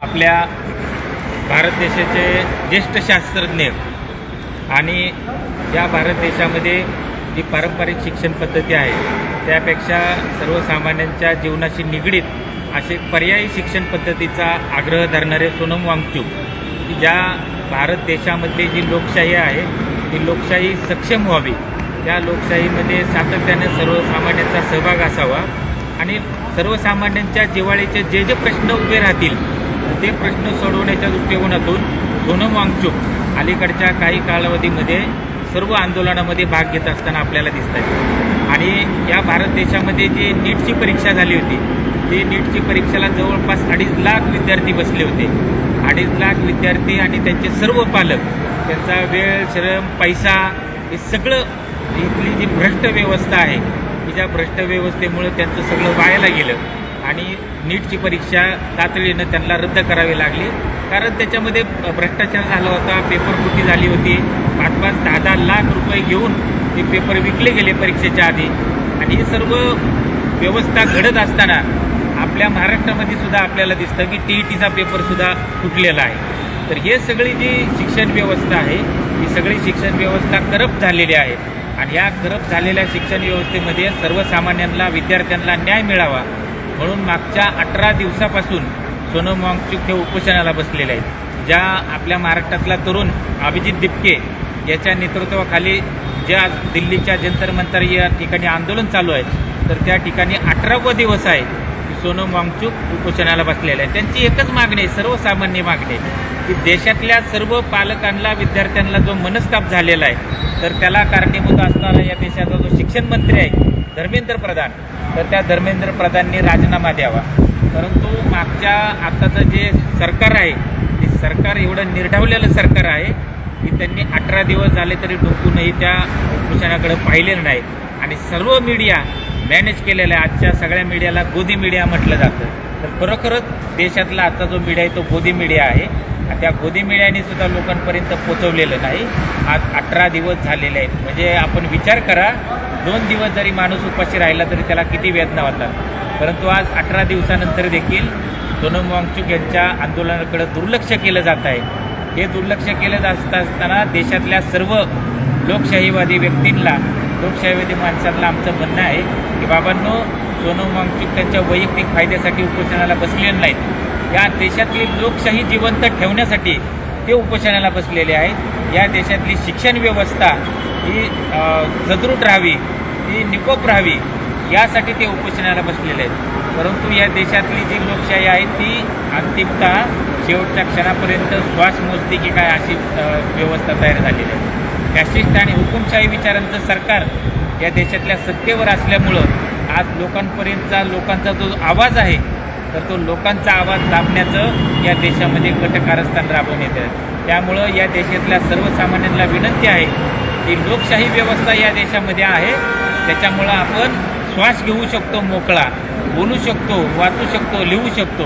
आपल्या भारत देशाचे ज्येष्ठ शास्त्रज्ञ आणि या भारत देशामध्ये जी पारंपरिक शिक्षण पद्धती आहे त्यापेक्षा सर्वसामान्यांच्या जीवनाशी निगडीत असे पर्यायी शिक्षण पद्धतीचा आग्रह धरणारे सोनम वांगचुक, की ज्या भारत देशामधली जी लोकशाही आहे ती लोकशाही सक्षम व्हावी, त्या लोकशाहीमध्ये सातत्याने सर्वसामान्यांचा सहभाग असावा आणि सर्वसामान्यांच्या जिव्हाळीचे जे जे प्रश्न उभे राहतील ते प्रश्न सोडवण्याच्या दृष्टिकोनातून सोनम वांगचुक अलीकडच्या काही कालावधीमध्ये सर्व आंदोलनामध्ये भाग घेत असताना आपल्याला दिसत आहे। आणि या भारत देशामध्ये जी नीटची परीक्षा झाली होती ती नीटची परीक्षेला जवळपास 2.5 लाख विद्यार्थी बसले होते। 2.5 लाख विद्यार्थी आणि त्यांचे सर्व पालक, त्यांचा वेळ, श्रम, पैसा हे सगळं, इथली जी भ्रष्ट व्यवस्था आहे की ज्या भ्रष्ट व्यवस्थेमुळे त्यांचं सगळं वायाला गेलं आणि नीटची परीक्षा तातडीनं त्यांना रद्द करावी लागली, कारण त्याच्यामध्ये भ्रष्टाचार झाला होता, पेपरफुटी झाली होती। 5-5, 10-10 लाख रुपये घेऊन ते पेपर विकले गेले परीक्षेच्या आधी। आणि ही सर्व व्यवस्था घडत असताना आपल्या महाराष्ट्रामध्ये सुद्धा आपल्याला दिसतं की TETचा पेपरसुद्धा फुटलेला आहे। तर हे सगळी जी शिक्षण व्यवस्था आहे ही सगळी शिक्षण व्यवस्था करप्ट झालेली आहे आणि ह्या करप्ट झालेल्या शिक्षण व्यवस्थेमध्ये सर्वसामान्यांना, विद्यार्थ्यांना न्याय मिळावा म्हणून मागच्या 18 दिवसापासून सोनम वांगचुक हे उपोषणाला बसलेले आहेत। ज्या आपल्या महाराष्ट्रातला तरुण अभिजित दिपके याच्या नेतृत्वाखाली ज्या दिल्लीच्या जंतर मंतर या ठिकाणी आंदोलन चालू आहे, तर त्या ठिकाणी 18वा दिवस आहे की सोनम वांगचुक उपोषणाला बसलेले आहेत। त्यांची एकच मागणी आहे, सर्वसामान्य मागणी आहे की देशातल्या सर्व पालकांना, विद्यार्थ्यांना जो मनस्ताप झालेला आहे तर त्याला कारणीभूत असणारा या देशाचा जो शिक्षण मंत्री आहे धर्मेंद्र प्रधान, तर त्या धर्मेंद्र प्रधानने राजीनामा द्यावा। परंतु मागच्या आत्ताचं जे सरकार आहे ते सरकार एवढं निर्ढावलेलं सरकार आहे की त्यांनी 18 दिवस झाले तरी डोकूनही त्या उपोषणाकडे पाहिलेलं नाही आणि सर्व मीडिया मॅनेज केलेला आहे। आजच्या सगळ्या मीडियाला गोदी मीडिया म्हटलं जातं, तर खरोखरच देशातला आजचा जो मीडिया आहे तो गोदी मीडिया आहे आणि त्या गोदी मीडियाने सुद्धा लोकांपर्यंत पोचवलेलं नाही। आज 18 दिवस झालेले आहेत, म्हणजे आपण विचार करा, 2 दिवस जरी माणूस उपाशी राहिला तरी त्याला किती वेदना होतात। परंतु आज 18 दिवसानंतर देखील सोनम वांगचुक यांच्या आंदोलनाकडे दुर्लक्ष केलं जात आहे। हे दुर्लक्ष केलं जात असताना देशातल्या सर्व लोकशाहीवादी व्यक्तींना, लोकशाहीवादी माणसांना आमचं म्हणणं आहे की बाबांनो, सोनम वांगचुक त्यांच्या वैयक्तिक फायद्यासाठी उपोषणाला बसलेले नाहीत, या देशातली लोकशाही जिवंत ठेवण्यासाठी ते उपोषणाला बसलेले आहेत। या देशातली शिक्षण व्यवस्था ही सदृढ राहावी, ती निकोप राहावी यासाठी ते उपोषणाला बसलेले आहेत। परंतु या देशातली जी लोकशाही आहे ती अंतिमतः शेवटच्या क्षणापर्यंत श्वास मोजते की काय अशी व्यवस्था तयार झालेली आहे। फॅसिस्ट आणि हुकुमशाही विचारांचं सरकार या देशातल्या सत्तेवर असल्यामुळं आज लोकांचा जो आवाज आहे तर तो लोकांचा आवाज दाबण्याचं या देशामध्ये कटकारस्थान राबवण्यात येतं। त्यामुळं या देशातल्या सर्वसामान्यांना विनंती आहे की लोकशाही व्यवस्था या देशामध्ये आहे, त्याच्यामुळं आपण श्वास घेऊ शकतो, मोकळा बोलू शकतो, वाचू शकतो, लिहू शकतो।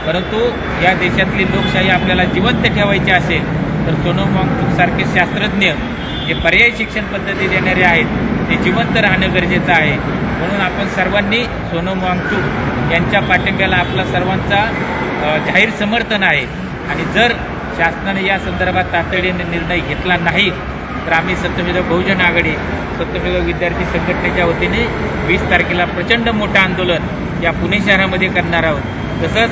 परंतु या देशातली लोकशाही आपल्याला जिवंत ठेवायची असेल तर सोनम वांगचुक सारखे शास्त्रज्ञ जे पर्यायी शिक्षण पद्धती देणारे आहेत ते जिवंत राहणं गरजेचं आहे। म्हणून आपण सर्वांनी सोनम वांगचुक यांच्या पाठिंब्याला आपला सर्वांचा जाहीर समर्थन आहे आणि जर शासनाने या संदर्भात तातडीने निर्णय घेतला नाही तर आम्ही सत्यमेव बहुजन आघाडी, सत्यमेव विद्यार्थी संघटनेच्या वतीने 20 तारखेला प्रचंड मोठं आंदोलन या पुणे शहरामध्ये करणार आहोत। तसंच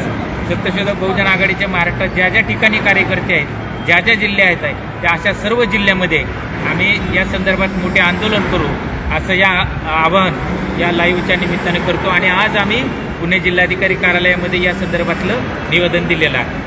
सत्यमेव बहुजन आघाडीच्या महाराष्ट्रात ज्या ज्या ठिकाणी कार्यकर्ते आहेत, ज्या ज्या जिल्ह्यात आहेत, त्या अशा सर्व जिल्ह्यामध्ये आम्ही या संदर्भात मोठे आंदोलन करू असं या आवाहन या लाईव्हच्या निमित्ताने करतो। आणि आज आम्ही पुणे जिल्हाधिकारी कार्यालयामध्ये या संदर्भातलं निवेदन दिलेलं आहे।